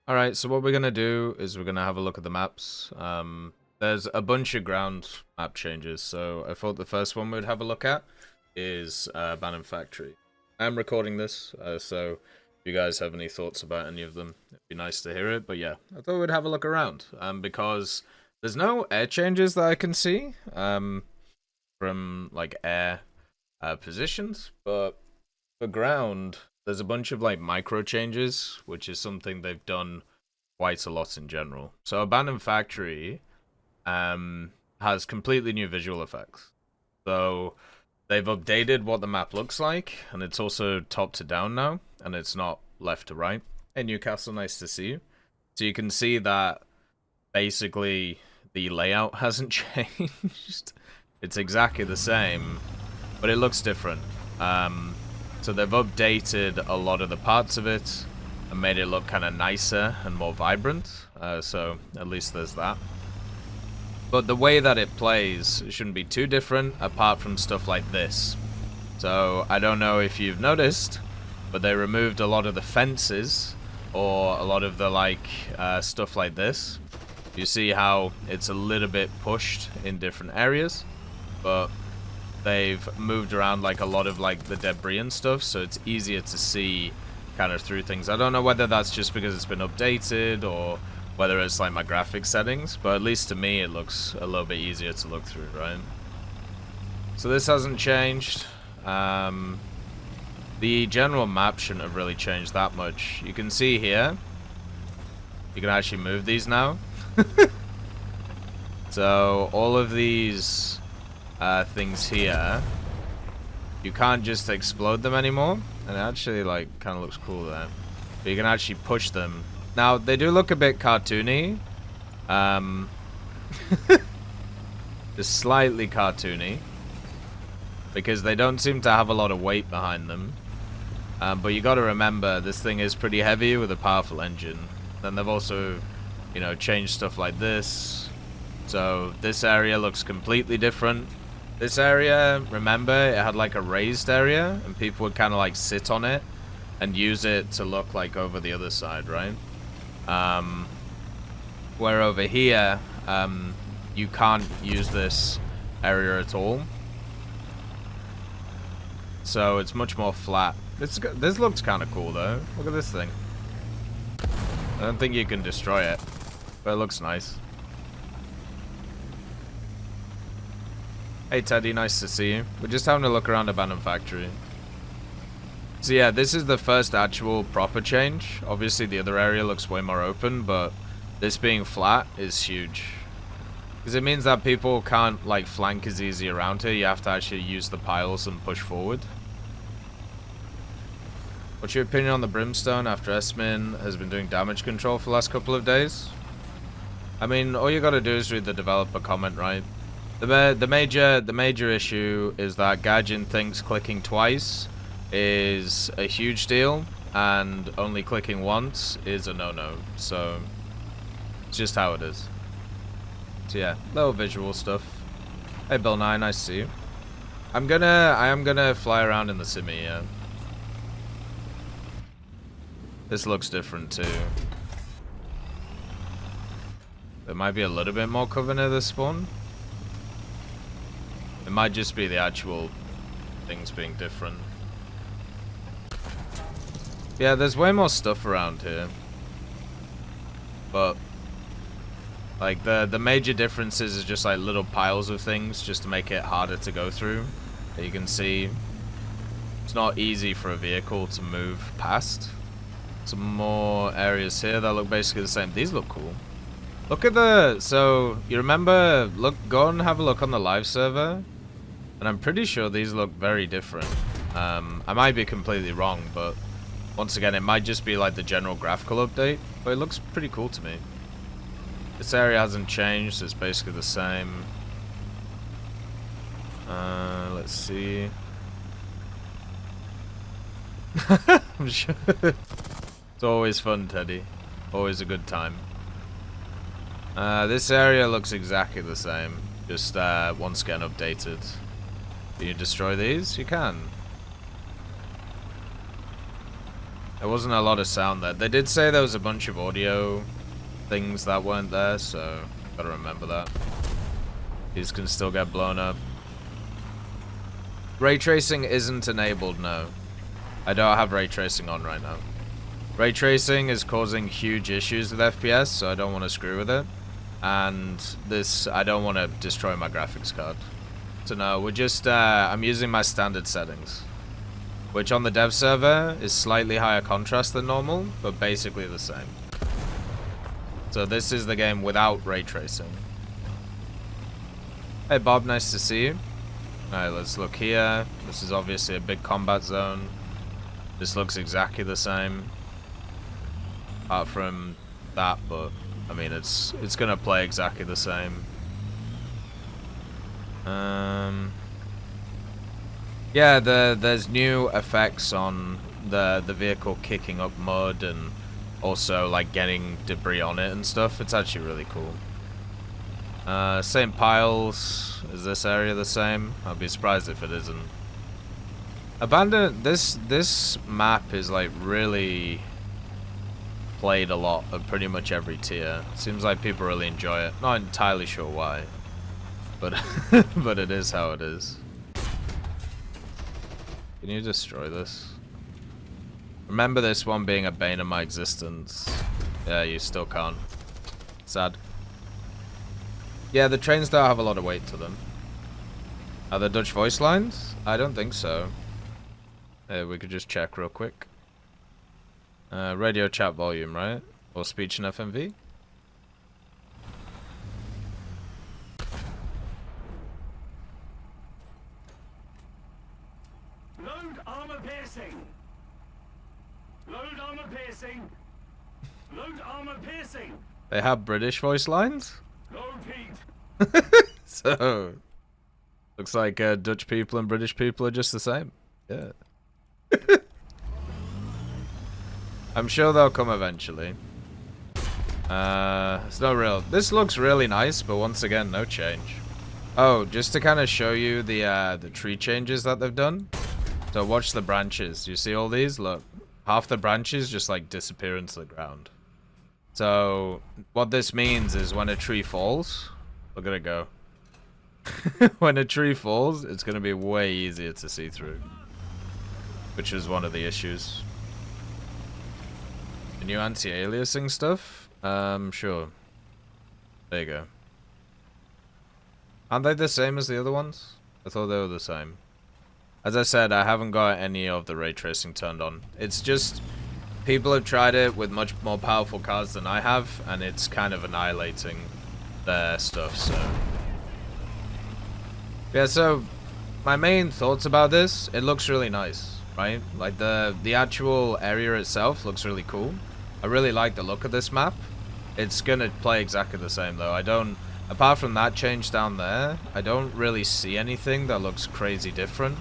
Alright, so what we're going to do is we're going to have a look at the maps. There's a bunch of ground map changes, so I thought the first one we'd have a look at is Abandoned Factory. I'm recording this, so if you guys have any thoughts about any of them, it'd be nice to hear it. But yeah, I thought we'd have a look around, because there's no air changes that I can see from like air positions, but for ground, there's a bunch of like micro changes, which is something they've done quite a lot in general. So Abandoned Factory has completely new visual effects. So they've updated what the map looks like, and it's also top to down now, and it's not left to right. Hey Newcastle, nice to see you. So you can see that basically the layout hasn't changed. It's exactly the same, but it looks different. So they've updated a lot of the parts of it and made it look kind of nicer and more vibrant. So at least there's that. But the way that it plays shouldn't be too different apart from stuff like this. So I don't know if you've noticed, but they removed a lot of the fences or a lot of the like stuff like this. You see how it's a little bit pushed in different areas, but they've moved around like a lot of like the debris and stuff, so it's easier to see kind of through things. I don't know whether that's just because it's been updated or whether it's like my graphics settings, but at least to me it looks a little bit easier to look through, right? So this hasn't changed. The general map shouldn't have really changed that much. You can see here, you can actually move these now. So all of these things here, you can't just explode them anymore, and it actually like kind of looks cool there, but you can actually push them. Now they do look a bit cartoony, just slightly cartoony, because they don't seem to have a lot of weight behind them, but you got to remember this thing is pretty heavy with a powerful engine. Then they've also, you know, changed stuff like this, so this area looks completely different. This area, remember, it had like a raised area, and people would kind of like sit on it and use it to look like over the other side, right? Where over here, you can't use this area at all. So it's much more flat. This looks kind of cool though. Look at this thing. I don't think you can destroy it, but it looks nice. Hey Teddy, nice to see you. We're just having a look around Abandoned Factory. So yeah, this is the first actual proper change. Obviously the other area looks way more open, but this being flat is huge. Because it means that people can't like flank as easy around here. You have to actually use the piles and push forward. What's your opinion on the Brimstone after Esmin has been doing damage control for the last couple of days? I mean, all you gotta do is read the developer comment, right? The major issue is that Gaijin thinks clicking twice is a huge deal, and only clicking once is a no-no. So it's just how it is. So yeah, little visual stuff. Hey Bill 9, nice to see you. I am gonna fly around in the simi, yeah. This looks different too. There might be a little bit more cover near this spawn. It might just be the actual things being different. Yeah, there's way more stuff around here. But like the major differences is just like little piles of things just to make it harder to go through. You can see it's not easy for a vehicle to move past. Some more areas here that look basically the same. These look cool. Look at the, so you remember, go and have a look on the live server, and I'm pretty sure these look very different. I might be completely wrong, but once again, it might just be like the general graphical update, but it looks pretty cool to me. This area hasn't changed, it's basically the same. Let's see. I'm sure. It's always fun, Teddy. Always a good time. This area looks exactly the same, just once again updated. Can you destroy these? You can. There wasn't a lot of sound there. They did say there was a bunch of audio things that weren't there, so gotta remember that. These can still get blown up. Ray tracing isn't enabled, no. I don't have ray tracing on right now. Ray tracing is causing huge issues with FPS, so I don't want to screw with it. And this, I don't want to destroy my graphics card. So no, we're just, I'm using my standard settings. Which on the dev server is slightly higher contrast than normal, but basically the same. So this is the game without ray tracing. Hey Bob, nice to see you. Alright, let's look here. This is obviously a big combat zone. This looks exactly the same. Apart from that, but I mean it's gonna play exactly the same. Yeah, there's new effects on the vehicle kicking up mud and also like getting debris on it and stuff. It's actually really cool. Same piles. Is this area the same? I'd be surprised if it isn't. Abandoned. This map is like really played a lot of pretty much every tier. Seems like people really enjoy it. Not entirely sure why, but but it is how it is. Can you destroy this? Remember this one being a bane of my existence. Yeah, you still can't. Sad. Yeah, the trains don't have a lot of weight to them. Are there Dutch voice lines? I don't think so. We could just check real quick. Radio chat volume, right? Or speech and FMV? Load armor piercing. Load armor piercing. Load armor piercing. They have British voice lines? Load Pete. So, looks like Dutch people and British people are just the same. Yeah. I'm sure they'll come eventually. It's not real. This looks really nice, but once again, no change. Oh, just to kind of show you the tree changes that they've done. So watch the branches. You see all these? Look, half the branches just like disappear into the ground. So what this means is when a tree falls, look at it go. When a tree falls, it's going to be way easier to see through. Which is one of the issues. The new anti-aliasing stuff? Sure. There you go. Aren't they the same as the other ones? I thought they were the same. As I said, I haven't got any of the ray tracing turned on. It's just, people have tried it with much more powerful cards than I have, and it's kind of annihilating their stuff, so... Yeah, so, my main thoughts about this, it looks really nice, right? Like, the actual area itself looks really cool. I really like the look of this map. It's gonna play exactly the same, though. I don't... Apart from that change down there, I don't really see anything that looks crazy different.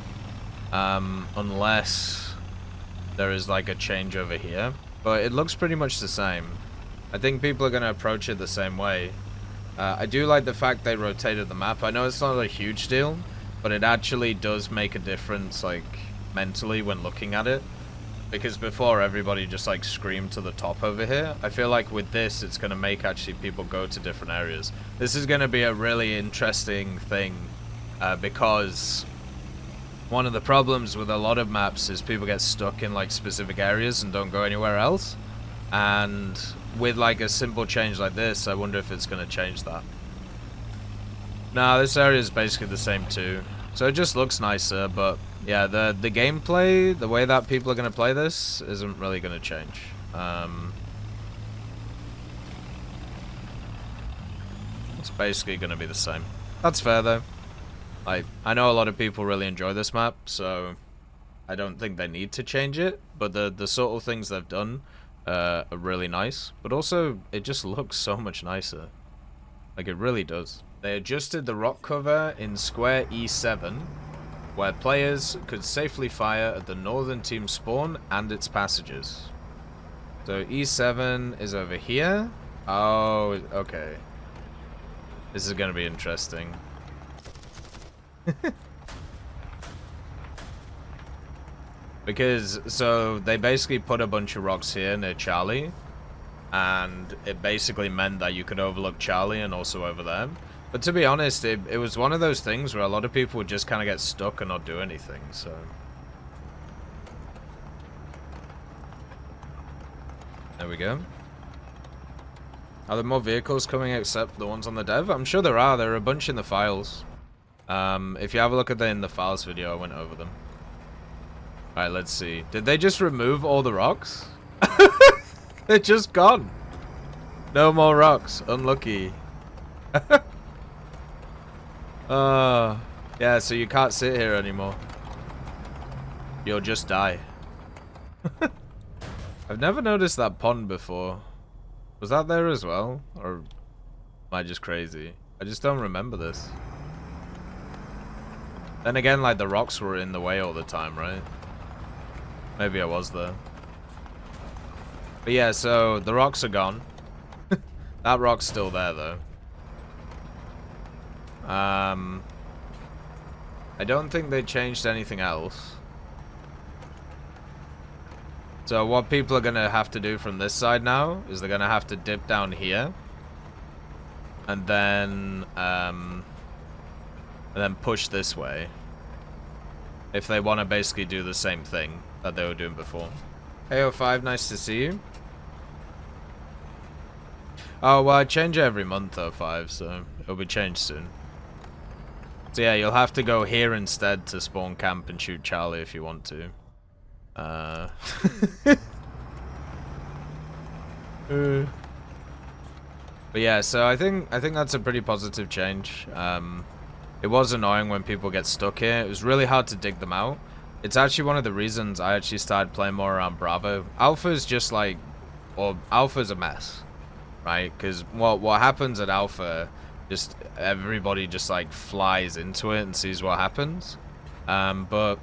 Unless there is like a change over here. But it looks pretty much the same. I think people are going to approach it the same way. I do like the fact they rotated the map. I know it's not a huge deal, but it actually does make a difference, like, mentally when looking at it. Because before, everybody just, like, screamed to the top over here. I feel like with this, it's going to make actually people go to different areas. This is going to be a really interesting thing, because one of the problems with a lot of maps is people get stuck in, like, specific areas and don't go anywhere else. And with, like, a simple change like this, I wonder if it's going to change that. Nah, this area is basically the same too. So it just looks nicer, but yeah, the gameplay, the way that people are going to play this, isn't really going to change. It's basically going to be the same. That's fair though. Like, I know a lot of people really enjoy this map, so I don't think they need to change it. But the sort of things they've done are really nice. But also, it just looks so much nicer. Like, it really does. They adjusted the rock cover in square E7, where players could safely fire at the northern team spawn and its passages. So E7 is over here. Oh, okay. This is going to be interesting. Because, so, they basically put a bunch of rocks here near Charlie, and it basically meant that you could overlook Charlie and also over there. But to be honest, it was one of those things where a lot of people would just kind of get stuck and not do anything, so... There we go. Are there more vehicles coming except the ones on the dev? I'm sure there are. There are a bunch in the files. If you have a look at in the files video, I went over them. Alright, let's see. Did they just remove all the rocks? They're just gone. No more rocks. Unlucky. Yeah, so you can't sit here anymore. You'll just die. I've never noticed that pond before. Was that there as well? Or am I just crazy? I just don't remember this. Then again, like, the rocks were in the way all the time, right? Maybe I was there. But yeah, so the rocks are gone. That rock's still there, though. I don't think they changed anything else. So what people are going to have to do from this side now is they're going to have to dip down here. And then push this way. If they want to basically do the same thing that they were doing before. AO5, nice to see you. Oh, well, I change it every month, 05, so it'll be changed soon. So yeah, you'll have to go here instead to spawn camp and shoot Charlie if you want to. But yeah, so I think that's a pretty positive change. It was annoying when people get stuck here. It was really hard to dig them out. It's actually one of the reasons I actually started playing more around Bravo. Alpha's just like, or Alpha's a mess, right? Because what happens at Alpha, just everybody just like flies into it and sees what happens. But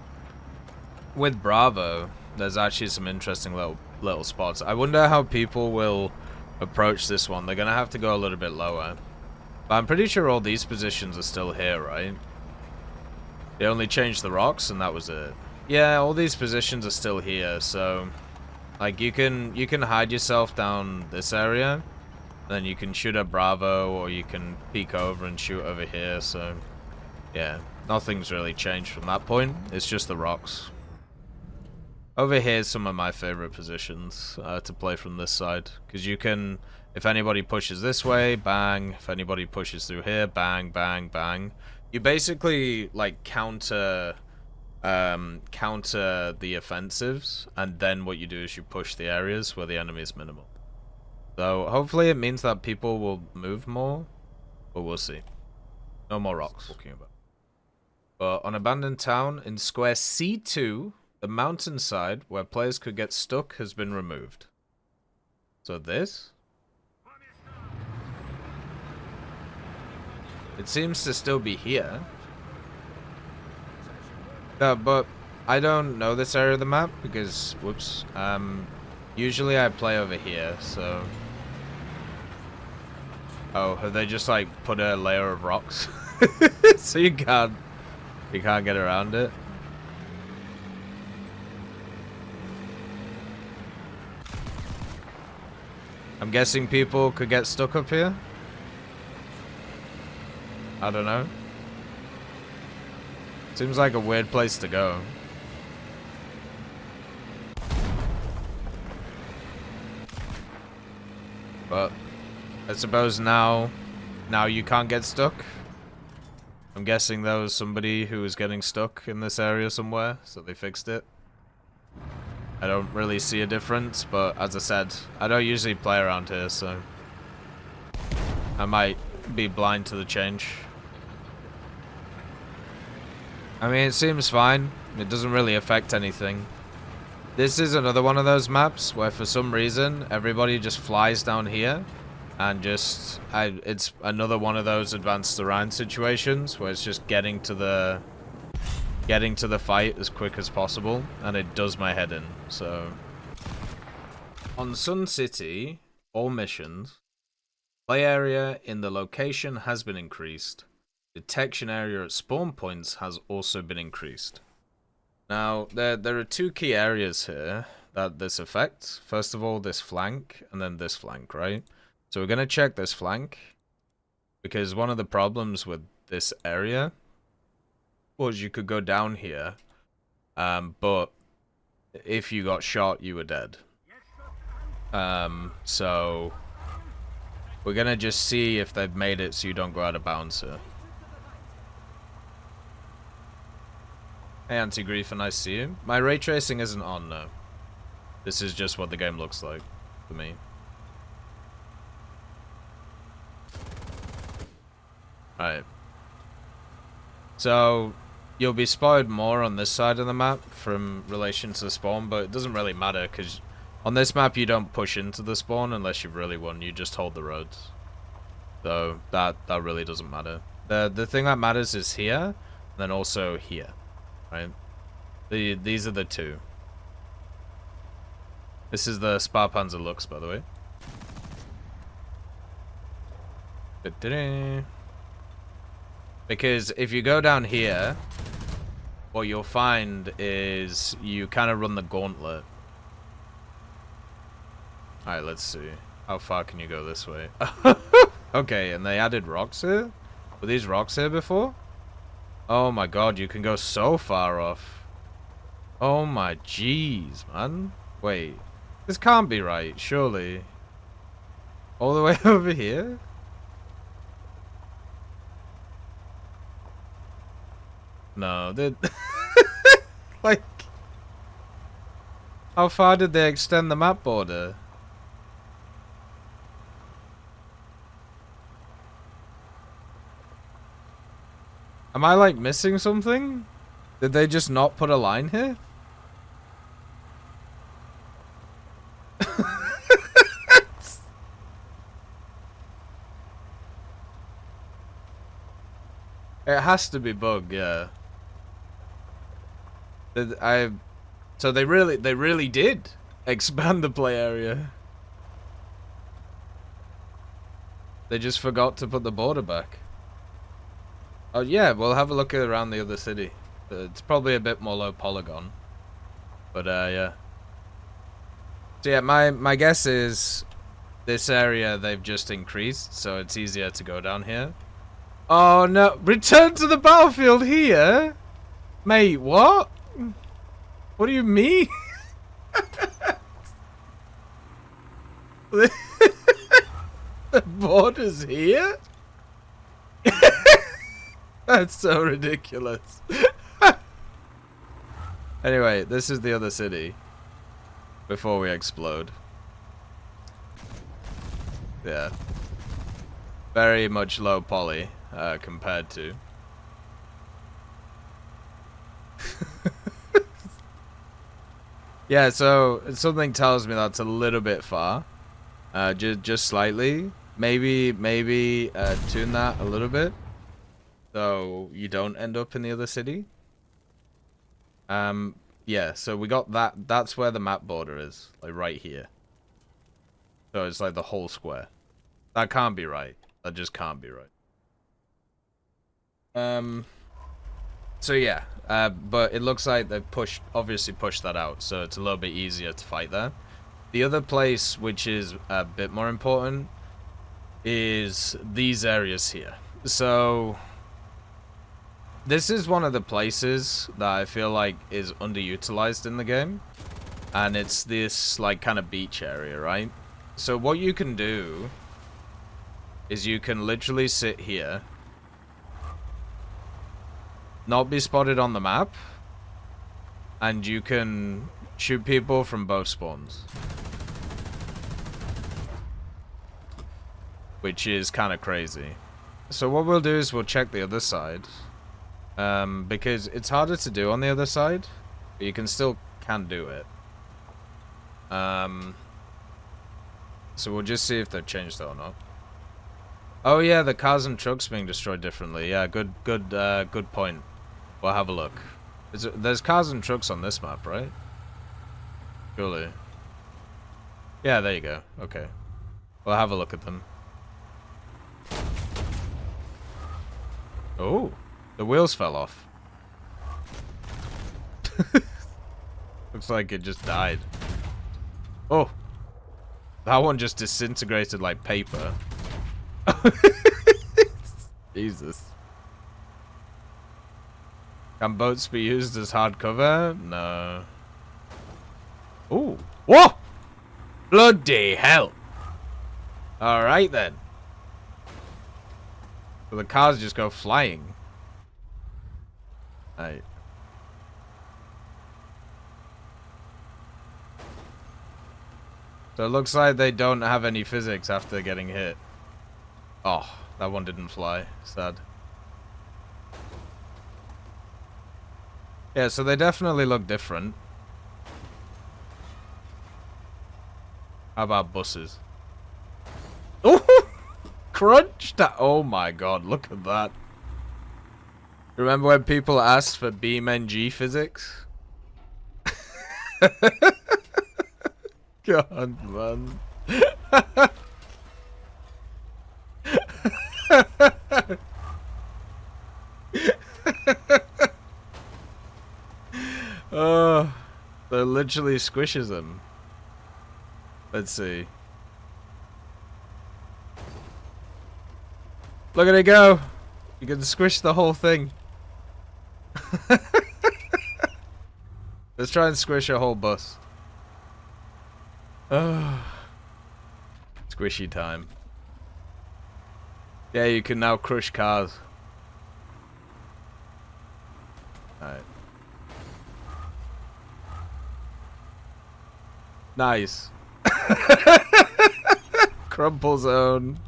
with Bravo, there's actually some interesting little spots. I wonder how people will approach this one. They're gonna have to go a little bit lower. But I'm pretty sure all these positions are still here, right? They only changed the rocks and that was it. Yeah, all these positions are still here, so like you can hide yourself down this area, and then you can shoot at Bravo, or you can peek over and shoot over here, so yeah, nothing's really changed from that point. It's just the rocks. Over here is some of my favorite positions to play from this side, because you can, if anybody pushes this way, bang. If anybody pushes through here, bang, bang, bang. You basically like counter the offensives, and then what you do is you push the areas where the enemy is minimal. So hopefully it means that people will move more, but we'll see. No more rocks. Talking about. But on Abandoned Town in Square C2, the mountainside where players could get stuck has been removed. So this? It seems to still be here. But I don't know this area of the map because, whoops, usually I play over here, so... Oh, have they just like put a layer of rocks? So you can't get around it? I'm guessing people could get stuck up here? I don't know. Seems like a weird place to go. But I suppose now you can't get stuck. I'm guessing there was somebody who was getting stuck in this area somewhere, so they fixed it. I don't really see a difference, but as I said, I don't usually play around here, so I might be blind to the change. I mean, it seems fine. It doesn't really affect anything. This is another one of those maps where for some reason everybody just flies down here and just it's another one of those advanced terrain situations where it's just getting to the fight as quick as possible, and it does my head in. So on Sun City, all missions, play area in the location has been increased. Detection area at spawn points has also been increased. Now, there are two key areas here that this affects. First of all, this flank, and then this flank, right? So we're going to check this flank, because one of the problems with this area was you could go down here, but if you got shot, you were dead. So we're going to just see if they've made it so you don't go out of bounds here. Hey, Anti-Grief, nice to see you. My ray tracing isn't on, no. This is just what the game looks like for me. Alright. So, you'll be spotted more on this side of the map from relation to the spawn, but it doesn't really matter, because on this map you don't push into the spawn unless you really want, you just hold the roads. So, that really doesn't matter. The thing that matters is here, and then also here. Right? These are the two. This is the Sparpanzer Lux, by the way. Da-da-da. Because if you go down here, what you'll find is you kind of run the gauntlet. Alright, let's see. How far can you go this way? Okay, and they added rocks here? Were these rocks here before? Oh my god, you can go so far off. Oh my jeez, man. Wait. This can't be right, surely. All the way over here? No, they... like... How far did they extend the map border? Am I, like, missing something? Did they just not put a line here? It has to be bug, yeah. So they really did expand the play area. They just forgot to put the border back. Oh yeah, we'll have a look around the other city. It's probably a bit more low polygon. But yeah. So yeah, my guess is this area they've just increased, so it's easier to go down here. Oh no, return to the battlefield here? Mate, what? What do you mean? The border's here? That's so ridiculous. Anyway, this is the other city. Before we explode. Yeah. Very much low poly, compared to. Yeah, so something tells me that's a little bit far. Just slightly. Maybe tune that a little bit. So you don't end up in the other city. Yeah, so we got that. That's where the map border is, like right here. So it's like the whole square. That can't be right. That just can't be right. So yeah, but it looks like they've obviously pushed that out, so it's a little bit easier to fight there. The other place, which is a bit more important, is these areas here. So this is one of the places that I feel like is underutilized in the game. And it's this, like, kind of beach area, right? So what you can do is you can literally sit here, not be spotted on the map, and you can shoot people from both spawns. Which is kind of crazy. So what we'll do is we'll check the other side. Because it's harder to do on the other side, but you can do it. So we'll just see if they've changed it or not. Oh yeah, the cars and trucks being destroyed differently. Yeah, good point. We'll have a look. There's cars and trucks on this map, right? Surely. Yeah, there you go. Okay. We'll have a look at them. Oh, the wheels fell off. Looks like it just died. Oh. That one just disintegrated like paper. Jesus. Can boats be used as hardcover? No. Ooh. Whoa! Bloody hell. Alright then. So the cars just go flying. Right. So it looks like they don't have any physics after getting hit. Oh, that one didn't fly. Sad. Yeah, so they definitely look different. How about buses? Oh! Crunch! Oh my god, look at that. Remember when people asked for BeamNG physics? God, man. Oh, that literally squishes them. Let's see. Look at it go. You can squish the whole thing. Let's try and squish a whole bus. Oh. Squishy time. Yeah, you can now crush cars. Alright. Nice. Crumple zone.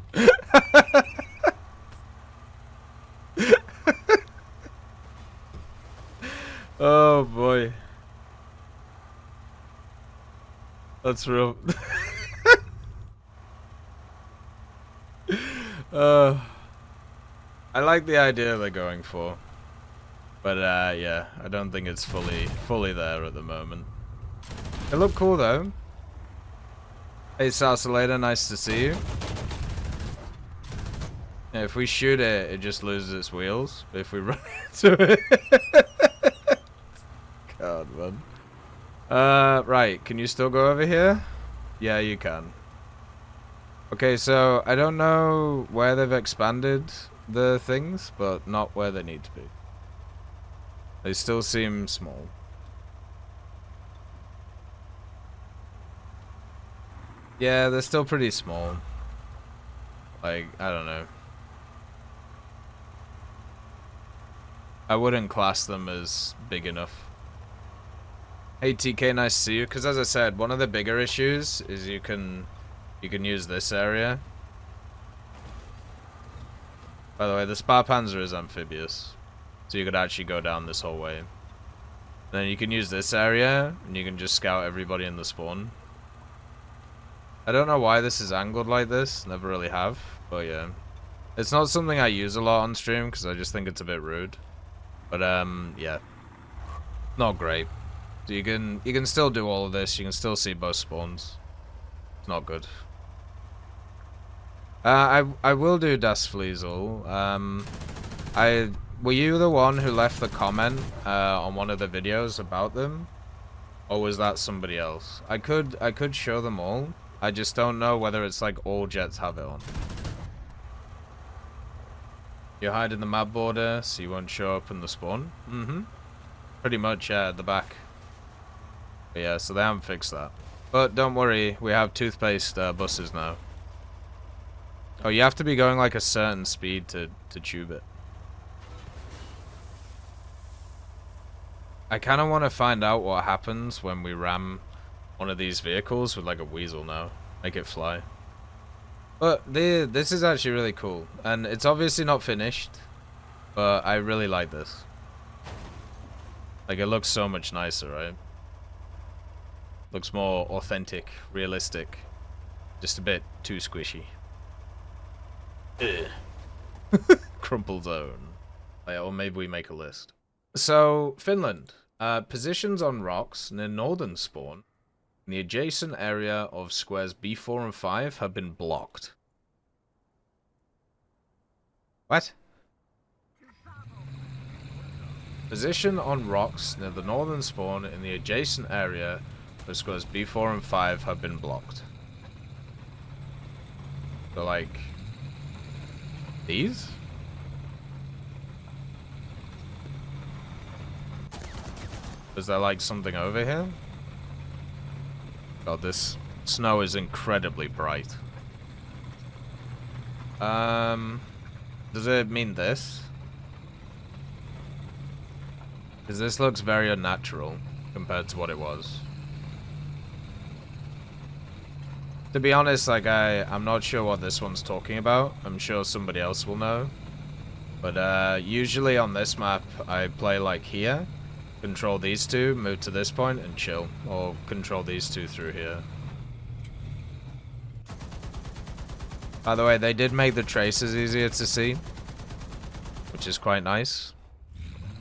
Oh boy. That's real. I like the idea they're going for. But yeah, I don't think it's fully there at the moment. They look cool though. Hey Salsalator, nice to see you. Yeah, if we shoot it, it just loses its wheels. But if we run into it... God, man. Right, can you still go over here? Yeah, you can. Okay, so I don't know where they've expanded the things, but not where they need to be. They still seem small. Yeah, they're still pretty small. Like, I don't know. I wouldn't class them as big enough. Hey TK, nice to see you. Because as I said, one of the bigger issues is you can use this area. By the way, the Spar Panzer is amphibious, so you could actually go down this whole way. Then you can use this area, and you can just scout everybody in the spawn. I don't know why this is angled like this. Never really have, but yeah. It's not something I use a lot on stream because I just think it's a bit rude. But yeah, not great. So you can still do all of this. You can still see both spawns. It's not good. I will do Das Fliesel. Were you the one who left the comment on one of the videos about them, or was that somebody else? I could show them all. I just don't know whether it's like all jets have it on. You hide in the map border, so you won't show up in the spawn. Pretty much, yeah, at the back. But yeah, so they haven't fixed that. But don't worry, we have toothpaste buses now. Oh, you have to be going like a certain speed to tube it. I kind of want to find out what happens when we ram one of these vehicles with like a weasel now. Make it fly. But this is actually really cool. And it's obviously not finished, but I really like this. Like, it looks so much nicer, right? Looks more authentic, realistic. Just a bit too squishy. Crumple zone. Or maybe we make a list. So, Finland. Positions on rocks near northern spawn in the adjacent area of squares B4 and 5 have been blocked. What? Position on rocks near the northern spawn in the adjacent area where squares B4 and 5 have been blocked. So, like, these? Is there, like, something over here? God, this snow is incredibly bright. Does it mean this? Because this looks very unnatural compared to what it was. To be honest, like, I'm not sure what this one's talking about. I'm sure somebody else will know. But, usually on this map, I play, like, here. Control these two, move to this point, and chill. Or control these two through here. By the way, they did make the traces easier to see, which is quite nice.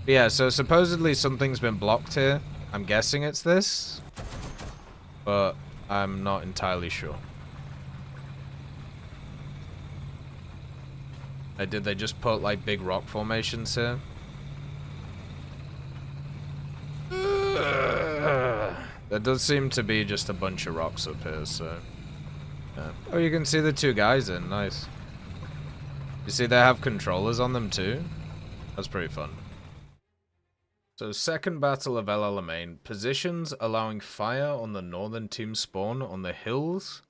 But yeah, so supposedly something's been blocked here. I'm guessing it's this, but I'm not entirely sure. Did they just put like big rock formations here? There does seem to be just a bunch of rocks up here, so... Yeah. Oh, you can see the two guys in. Nice. You see they have controllers on them too? That's pretty fun. So, second battle of Alamein. Positions allowing fire on the northern team spawn on the hills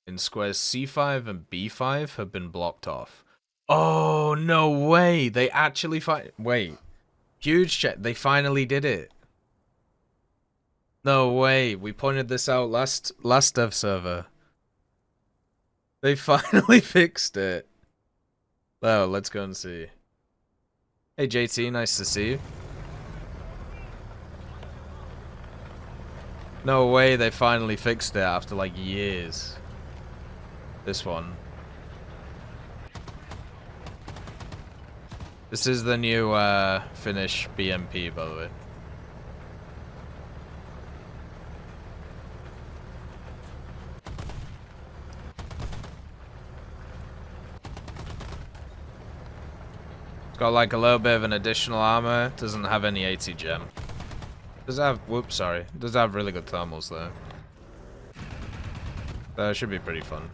in squares C5 and B5 have been blocked off. Oh, no way! They actually wait. Huge check. They finally did it. No way. We pointed this out last dev server. They finally fixed it. Well, let's go and see. Hey JT, nice to see you. No way they finally fixed it after like years. This one. This is the new Finnish BMP, by the way. It's got like a little bit of an additional armor. Doesn't have any 80 gem. Does have, whoops, sorry. Does have really good thermals though. That should be pretty fun.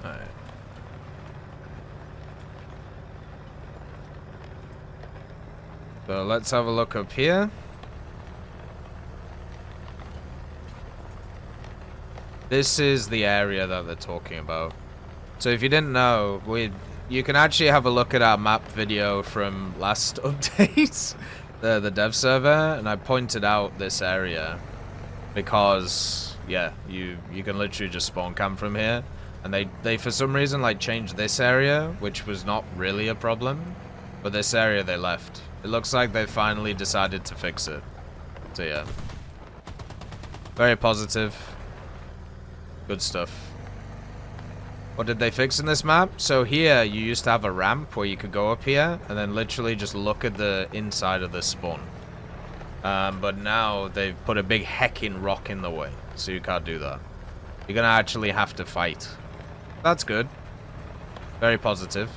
Alright. So let's have a look up here. This is the area that they're talking about. So if you didn't know, you can actually have a look at our map video from last update, the dev server, and I pointed out this area because yeah, you can literally just spawn camp from here, and they for some reason like changed this area, which was not really a problem, but this area they left. It looks like they finally decided to fix it. So yeah, very positive. Good stuff. What did they fix in this map? So here, you used to have a ramp where you could go up here and then literally just look at the inside of the spawn. But now they've put a big heckin' rock in the way, so you can't do that. You're gonna actually have to fight. That's good. Very positive.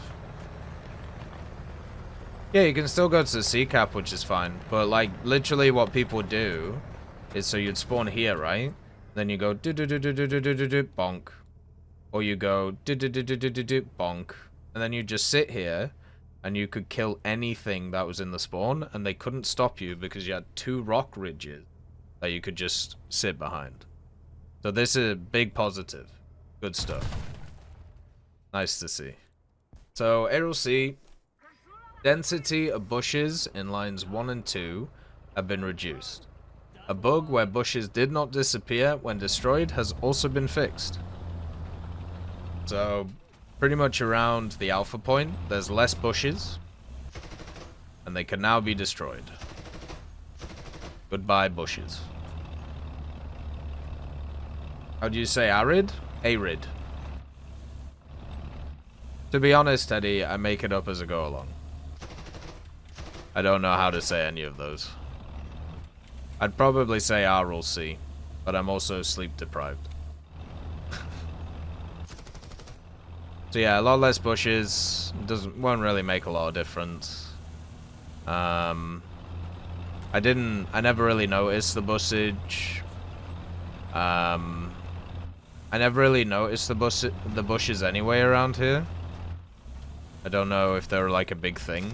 Yeah, you can still go to the sea cap, which is fine. But like, literally what people do is, so you'd spawn here, right? Then you go bonk, or you go bonk, and then you just sit here, and you could kill anything that was in the spawn, and they couldn't stop you because you had 2 rock ridges that you could just sit behind. So this is a big positive. Good stuff. Nice to see. So Aral Sea, density of bushes in lines 1 and 2 have been reduced. A bug where bushes did not disappear when destroyed has also been fixed. So, pretty much around the alpha point, there's less bushes, and they can now be destroyed. Goodbye, bushes. How do you say arid? Arid. To be honest, Eddie, I make it up as I go along. I don't know how to say any of those. I'd probably say Aral Sea, but I'm also sleep deprived. So yeah, a lot less bushes. Won't really make a lot of difference. I never really noticed the bushage. I never really noticed the bushes anyway around here. I don't know if they're like a big thing.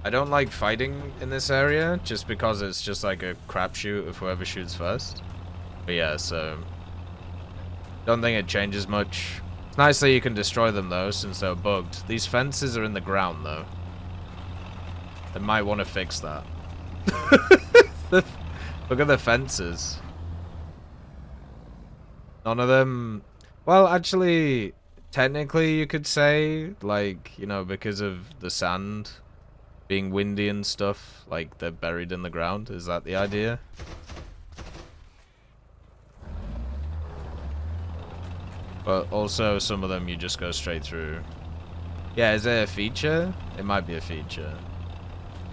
I don't like fighting in this area just because it's just like a crapshoot of whoever shoots first. But yeah, so don't think it changes much. It's nice that you can destroy them though, since they're bugged. These fences are in the ground though. They might want to fix that. Look at the fences. None of them... Well, actually, technically you could say, like, you know, because of the sand being windy and stuff, like they're buried in the ground. Is that the idea? But also some of them you just go straight through. Yeah, is there a feature? It might be a feature.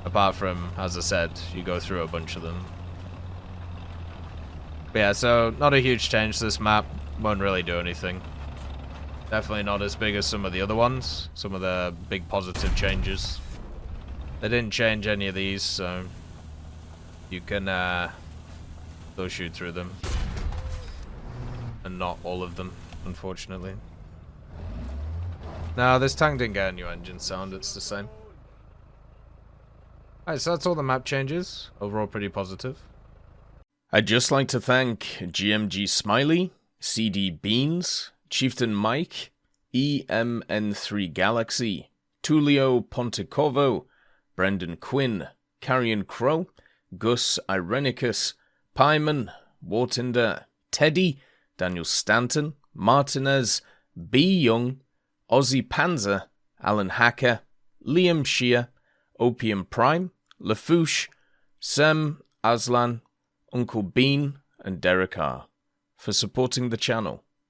Apart from, as I said, you go through a bunch of them. But yeah, so not a huge change to this map. Won't really do anything. Definitely not as big as some of the other ones. Some of the big positive changes. They didn't change any of these, so you can go shoot through them. And not all of them, unfortunately. No, this tank didn't get a new engine sound, it's the same. Alright, so that's all the map changes. Overall pretty positive. I'd just like to thank GMG Smiley, CD Beans, Chieftain Mike, EMN3 Galaxy, Tulio Pontecorvo, Brendan Quinn, Carrion Crow, Gus Irenicus, Pyman, Wartinder, Teddy, Daniel Stanton, Martinez, B. Young, Ozzy Panzer, Alan Hacker, Liam Shear, Opium Prime, Lafouche, Sem, Aslan, Uncle Bean, and Derek R. for supporting the channel.